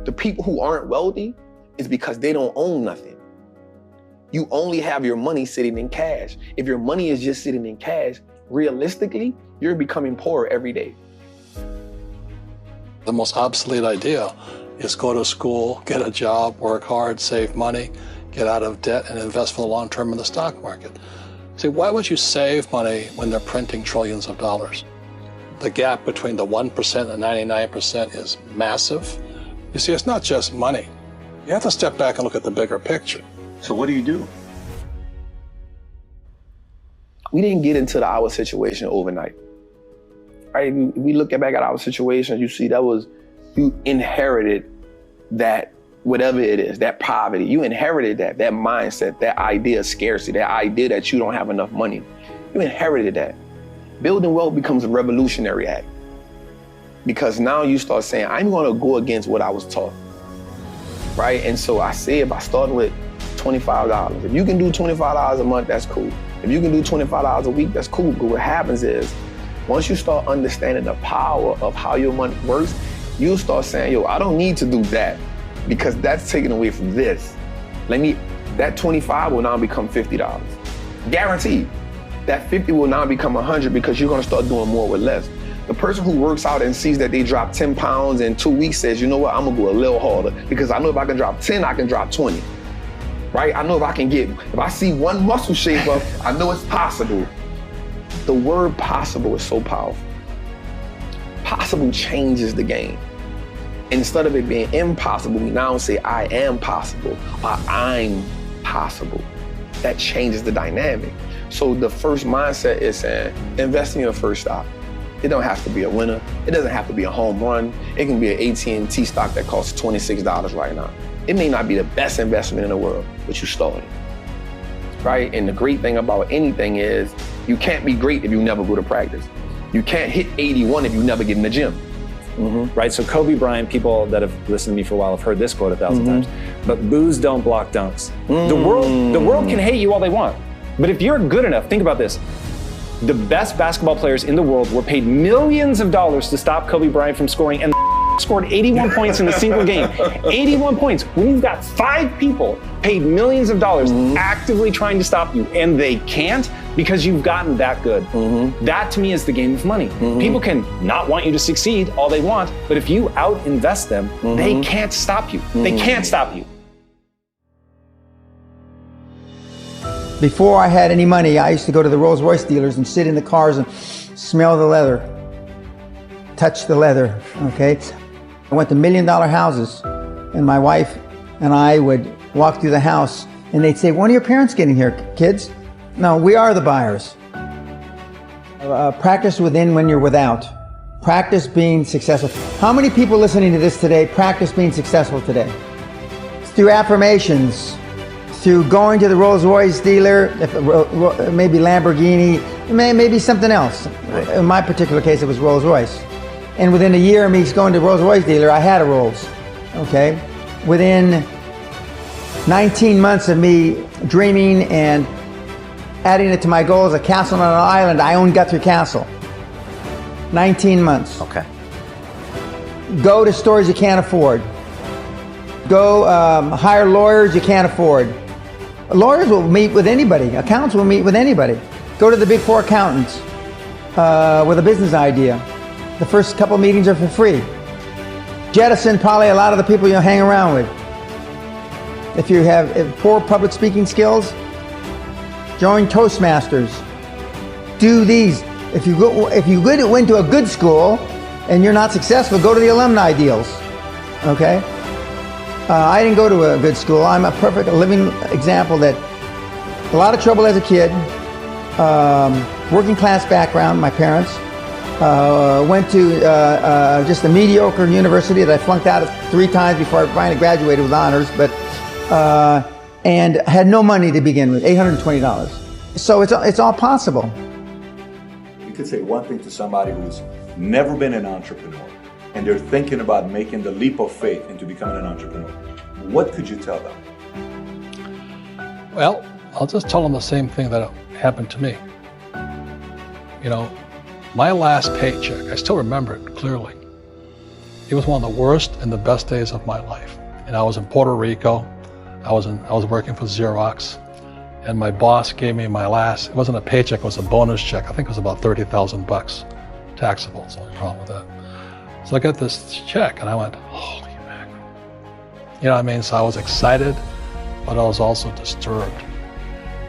The people who aren't wealthy is because they don't own nothing. You only have your money sitting in cash. If your money is just sitting in cash, realistically, you're becoming poorer every day. The most obsolete idea is go to school, get a job, work hard, save money, get out of debt, and invest for the long term in the stock market. See, why would you save money when they're printing trillions of dollars? The gap between the 1% and 99% is massive. You see, it's not just money. You have to step back and look at the bigger picture. So what do you do? We didn't get into our situation overnight. Right? If we look back at our situation, you see you inherited that, whatever it is, that poverty. You inherited that mindset, that idea of scarcity, that idea that you don't have enough money. You inherited that. Building wealth becomes a revolutionary act. Because now you start saying, I'm gonna go against what I was taught. Right? And so I said, by starting with $25, if you can do $25 a month, that's cool. If you can do $25 a week, that's cool. But what happens is, once you start understanding the power of how your money works, you'll start saying, yo, I don't need to do that because that's taken away from this. That 25 will now become $50. Guaranteed. That 50 will now become 100 because you're gonna start doing more with less. The person who works out and sees that they drop 10 pounds in 2 weeks says, you know what, I'm gonna go a little harder because I know if I can drop 10, I can drop 20. Right? I know if I see one muscle shape up, I know it's possible. The word possible is so powerful. Possible changes the game. Instead of it being impossible, we now say I am possible or I'm possible. That changes the dynamic. So the first mindset is saying, invest in your first stock. It don't have to be a winner. It doesn't have to be a home run. It can be an AT&T stock that costs $26 right now. It may not be the best investment in the world, but you started. Right? And the great thing about anything is you can't be great if you never go to practice. You can't hit 81 if you never get in the gym. Mm-hmm. Right, so Kobe Bryant, people that have listened to me for a while have heard this quote 1,000 times, but boos don't block dunks. The world can hate you all they want, but if you're good enough, think about this. The best basketball players in the world were paid millions of dollars to stop Kobe Bryant from scoring, and scored 81 points in a single game. 81 points. When you've got 5 people paid millions of dollars actively trying to stop you, and they can't because you've gotten that good. That to me is the game of money. People can not want you to succeed all they want, but if you out-invest them, they can't stop you. They can't stop you. Before I had any money, I used to go to the Rolls-Royce dealers and sit in the cars and smell the leather, touch the leather, okay? I went to $1 million houses, and my wife and I would walk through the house, and they'd say, when are your parents getting here, kids? No, we are the buyers. Practice within when you're without. Practice being successful. How many people listening to this today practice being successful today? It's through affirmations, through going to the Rolls-Royce dealer, maybe Lamborghini, maybe something else. In my particular case, it was Rolls-Royce. And within a year of me going to Rolls-Royce dealer, I had a Rolls, okay? Within 19 months of me dreaming and adding it to my goals, a castle on an island, I owned Guthrie Castle. 19 months. Okay. Go to stores you can't afford. Go hire lawyers you can't afford. Lawyers will meet with anybody. Accountants will meet with anybody. Go to the big 4 accountants with a business idea. The first couple meetings are for free. Jettison probably a lot of the people you'll hang around with. If you have poor public speaking skills, join Toastmasters. Do these. If you went to a good school and you're not successful, go to the alumni deals. Okay? I didn't go to a good school. I'm a perfect living example that a lot of trouble as a kid, working class background, my parents, went to just a mediocre university that I flunked out of 3 times before I finally graduated with honors, but and had no money to begin with, $820. So it's all possible. You could say one thing to somebody who's never been an entrepreneur and they're thinking about making the leap of faith into becoming an entrepreneur. What could you tell them? Well, I'll just tell them the same thing that happened to me. You know, my last paycheck, I still remember it clearly. It was one of the worst and the best days of my life. And I was in Puerto Rico. I was working for Xerox, and my boss gave me my last, it wasn't a paycheck, it was a bonus check. I think it was about $30,000, taxable, that's the only problem with that. So I got this check and I went, holy mackerel. You know what I mean? So I was excited, but I was also disturbed.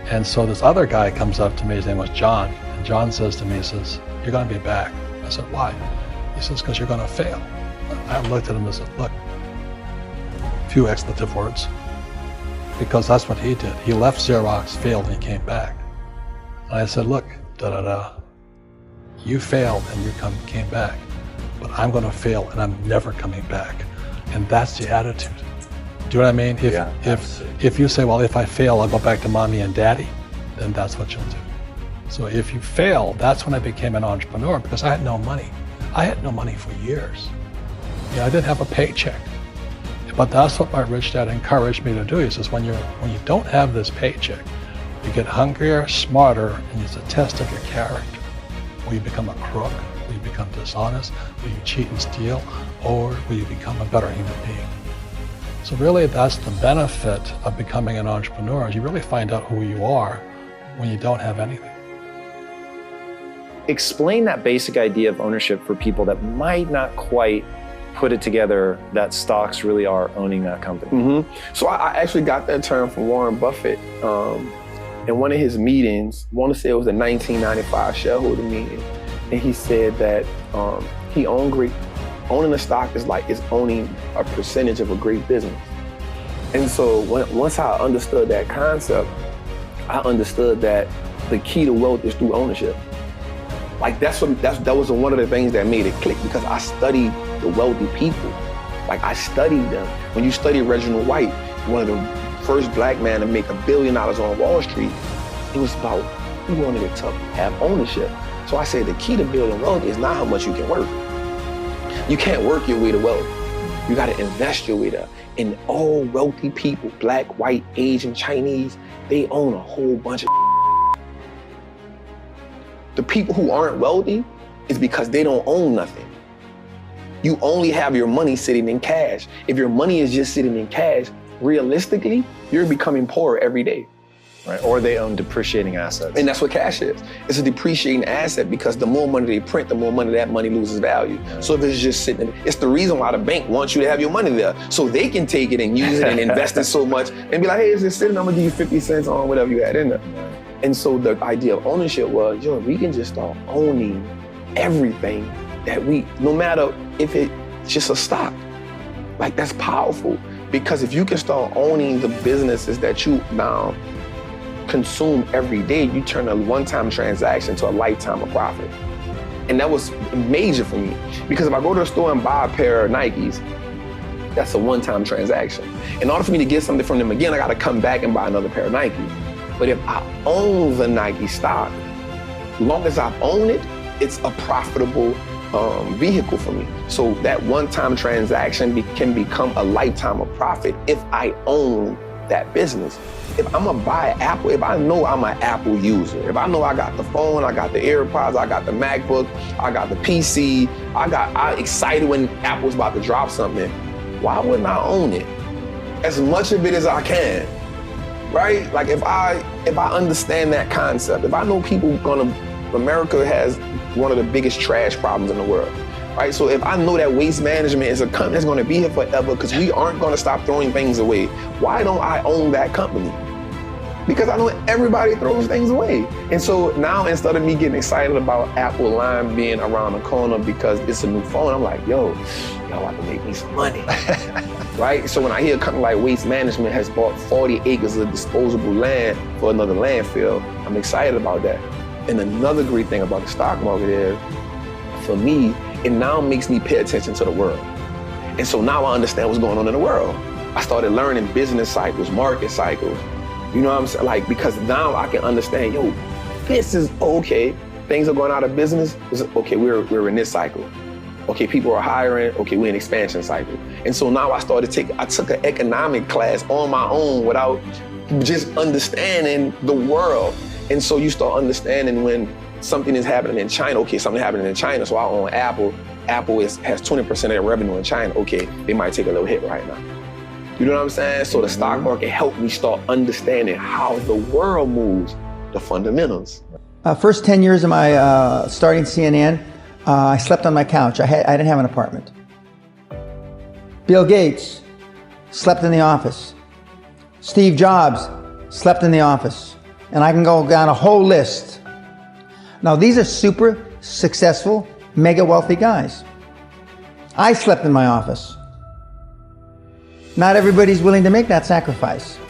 And so this other guy comes up to me, his name was John, and John says to me, he says, you're gonna be back. I said, why? He says, because you're gonna fail. I looked at him and said, look, a few expletive words, because that's what he did. He left Xerox, failed, and he came back. And I said, look, you failed and you came back, but I'm gonna fail and I'm never coming back. And that's the attitude. Do you know what I mean? If you say, well, if I fail, I'll go back to mommy and daddy, then that's what you'll do. So if you fail, that's when I became an entrepreneur, because I had no money. I had no money for years. I didn't have a paycheck. But that's what my rich dad encouraged me to do. He says, when you don't have this paycheck, you get hungrier, smarter, and it's a test of your character. Will you become a crook? Will you become dishonest? Will you cheat and steal? Or will you become a better human being? So really, that's the benefit of becoming an entrepreneur, is you really find out who you are when you don't have anything. Explain that basic idea of ownership for people that might not quite put it together that stocks really are owning that company. Mm-hmm. So I actually got that term from Warren Buffett in one of his meetings. I want to say it was the 1995 shareholder meeting. And he said that owning a stock is owning a percentage of a great business. And so once I understood that concept, I understood that the key to wealth is through ownership. That was one of the things that made it click, because I studied the wealthy people. I studied them. When you study Reginald White, one of the first black men to make $1 billion on Wall Street, it was about, he wanted it to have ownership. So I said the key to building wealth is not how much you can work. You can't work your way to wealth. You gotta invest your way there. And all wealthy people, black, white, Asian, Chinese, they own a whole bunch of The people who aren't wealthy is because they don't own nothing. You only have your money sitting in cash. If your money is just sitting in cash, realistically, you're becoming poorer every day. Right? Or they own depreciating assets. And that's what cash is. It's a depreciating asset, because the more money they print, the more money that money loses value. So if it's just sitting, it's the reason why the bank wants you to have your money there, so they can take it and use it and invest it so much and be like, hey, it's just sitting, I'm gonna give you 50 cents on whatever you had in there. And so the idea of ownership was, we can just start owning everything that no matter if it's just a stock. That's powerful, because if you can start owning the businesses that you now consume every day, you turn a one-time transaction to a lifetime of profit. And that was major for me, because if I go to the store and buy a pair of Nikes, that's a one-time transaction. In order for me to get something from them again, I gotta come back and buy another pair of Nikes. But if I own the Nike stock, as long as I own it, it's a profitable vehicle for me. So that one-time transaction can become a lifetime of profit if I own that business. If I'm gonna buy Apple, if I know I'm an Apple user, if I know I got the phone, I got the AirPods, I got the MacBook, I got the PC, I'm excited when Apple's about to drop something, why wouldn't I own it? As much of it as I can, right? If I understand that concept, if I know America has one of the biggest trash problems in the world, right? So if I know that waste management is a company that's gonna be here forever, because we aren't gonna stop throwing things away, why don't I own that company? Because I know everybody throws things away. And so now, instead of me getting excited about Apple Lime being around the corner because it's a new phone, I'm like, y'all have to make me some money, right? So when I hear a company like Waste Management has bought 40 acres of disposable land for another landfill, I'm excited about that. And another great thing about the stock market is, for me, it now makes me pay attention to the world. And so now I understand what's going on in the world. I started learning business cycles, market cycles. You know what I'm saying? Because now I can understand, this is okay. Things are going out of business. Okay, we're in this cycle. Okay, people are hiring. Okay, we're in expansion cycle. And so now I took an economic class on my own without just understanding the world. And so you start understanding when something is happening in China, okay, something happening in China, so I own Apple. Apple has 20% of their revenue in China, okay, they might take a little hit right now. You know what I'm saying? So the stock market helped me start understanding how the world moves, the fundamentals. First 10 years of my starting CNN, I slept on my couch. I didn't have an apartment. Bill Gates slept in the office. Steve Jobs slept in the office. And I can go down a whole list. Now, these are super successful, mega wealthy guys. I slept in my office. Not everybody's willing to make that sacrifice.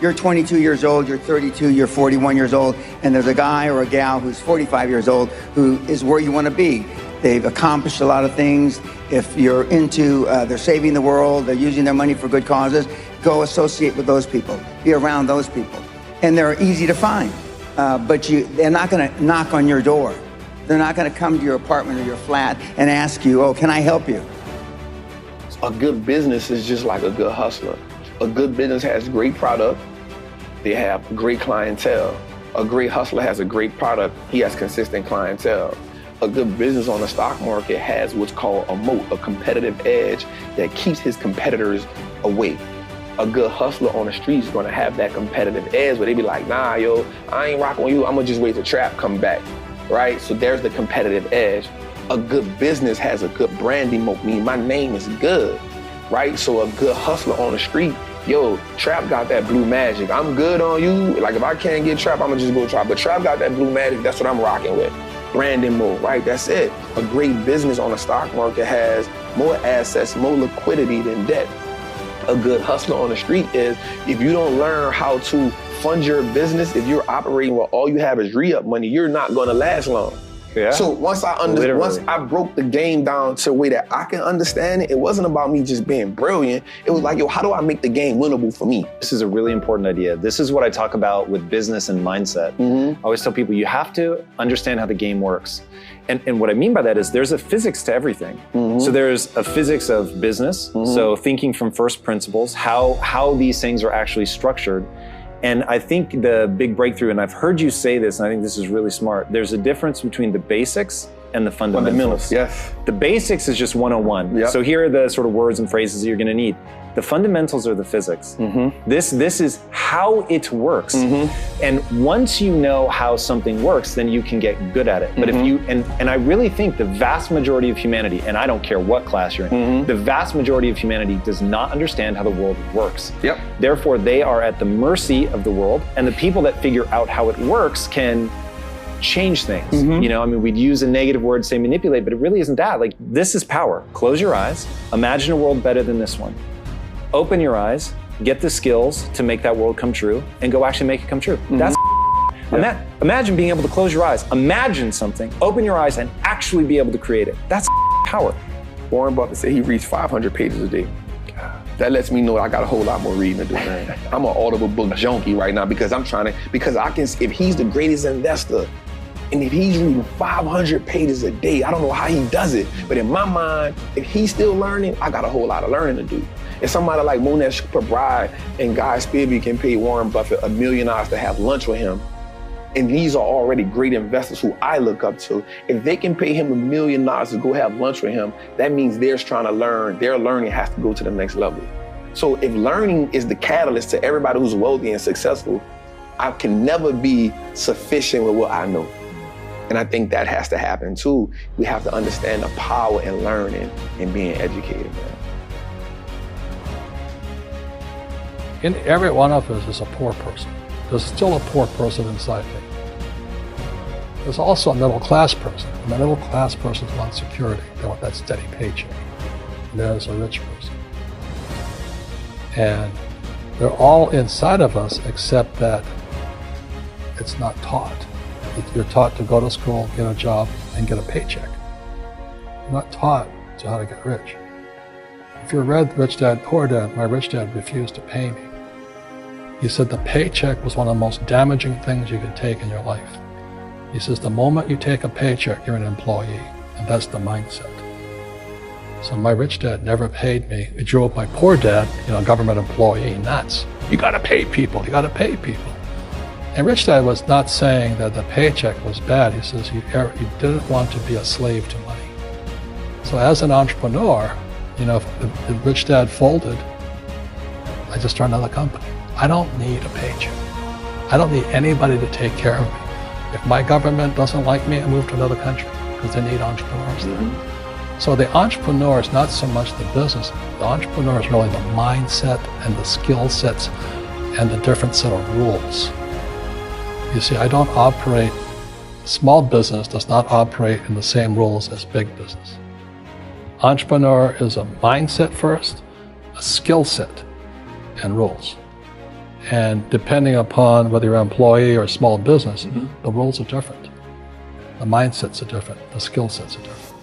You're 22 years old, you're 32, you're 41 years old, and there's a guy or a gal who's 45 years old who is where you want to be. They've accomplished a lot of things. If you're into, they're saving the world, they're using their money for good causes, go associate with those people, be around those people. And they're easy to find, but they're not going to knock on your door. They're not going to come to your apartment or your flat and ask you, oh, can I help you? A good business is just like a good hustler. A good business has great product. They have great clientele. A great hustler has a great product. He has consistent clientele. A good business on the stock market has what's called a moat, a competitive edge that keeps his competitors away. A good hustler on the street is gonna have that competitive edge where they be like, nah, yo, I ain't rocking with you. I'm gonna just wait till trap come back, right? So there's the competitive edge. A good business has a good branding moat, meaning my name is good, right? So a good hustler on the street, yo, Trap got that blue magic. I'm good on you. Like if I can't get Trap, I'm gonna just go Trap. But Trap got that blue magic, that's what I'm rocking with. Branding mode, right? That's it. A great business on the stock market has more assets, more liquidity than debt. A good hustler on the street is, if you don't learn how to fund your business, if you're operating where all you have is re-up money, you're not gonna last long. Yeah. So once I broke the game down to a way that I can understand it, it wasn't about me just being brilliant. It was like, yo, how do I make the game winnable for me? This is a really important idea. This is what I talk about with business and mindset. I always tell people you have to understand how the game works. And what I mean by that is there's a physics to everything. So there's a physics of business. So thinking from first principles, how these things are actually structured. And I think the big breakthrough, and I've heard you say this, and I think this is really smart, there's a difference between the basics and the fundamentals. Yes. The basics is just 101. Yep. So here are the sort of words and phrases that you're gonna need. The fundamentals are the physics. This is how it works. And once you know how something works, then you can get good at it. But if you, and I really think the vast majority of humanity, and I don't care what class you're in, the vast majority of humanity does not understand how the world works. Therefore, they are at the mercy of the world, and the people that figure out how it works can change things. You know, I mean, we'd use a negative word, say manipulate, but it really isn't that. Like, this is power. Close your eyes, imagine a world better than this one. Open your eyes, get the skills to make that world come true, and go actually make it come true. That's imagine being able to close your eyes, imagine something, open your eyes, and actually be able to create it. That's power. Warren Buffett said he reads 500 pages a day. That lets me know I got a whole lot more reading to do, man. I'm an audible book junkie right now because I can, if he's the greatest investor, and if he's reading 500 pages a day, I don't know how he does it, but in my mind, if he's still learning, I got a whole lot of learning to do. If somebody like Monesh Prabrai and Guy Spivey can pay Warren Buffett $1 million to have lunch with him, and these are already great investors who I look up to, if they can pay him $1 million to go have lunch with him, that means they're trying to learn. Their learning has to go to the next level. So if learning is the catalyst to everybody who's wealthy and successful, I can never be sufficient with what I know. And I think that has to happen too. We have to understand the power in learning and being educated, man. In every one of us is a poor person. There's still a poor person inside me. There's also a middle class person. And the middle class person wants security. They want that steady paycheck. And there's a rich person. And they're all inside of us, except that it's not taught. You're taught to go to school, get a job, and get a paycheck. You're not taught how to get rich. If you read Rich Dad, Poor Dad, my rich dad refused to pay me. He said the paycheck was one of the most damaging things you could take in your life. He says the moment you take a paycheck, you're an employee, and that's the mindset. So my rich dad never paid me. It drove my poor dad, government employee, nuts. You gotta pay people, you gotta pay people. And Rich Dad was not saying that the paycheck was bad. He says you didn't want to be a slave to money. So as an entrepreneur, you know, if Rich Dad folded, I just started another company. I don't need a paycheck. I don't need anybody to take care of me. If my government doesn't like me, I move to another country because they need entrepreneurs there. So the entrepreneur is not so much the business. The entrepreneur is really the mindset and the skill sets and the different set of rules. You see, I don't operate, small business does not operate in the same rules as big business. Entrepreneur is a mindset first, a skill set, and rules. And depending upon whether you're an employee or a small business, the rules are different. The mindsets are different, the skill sets are different.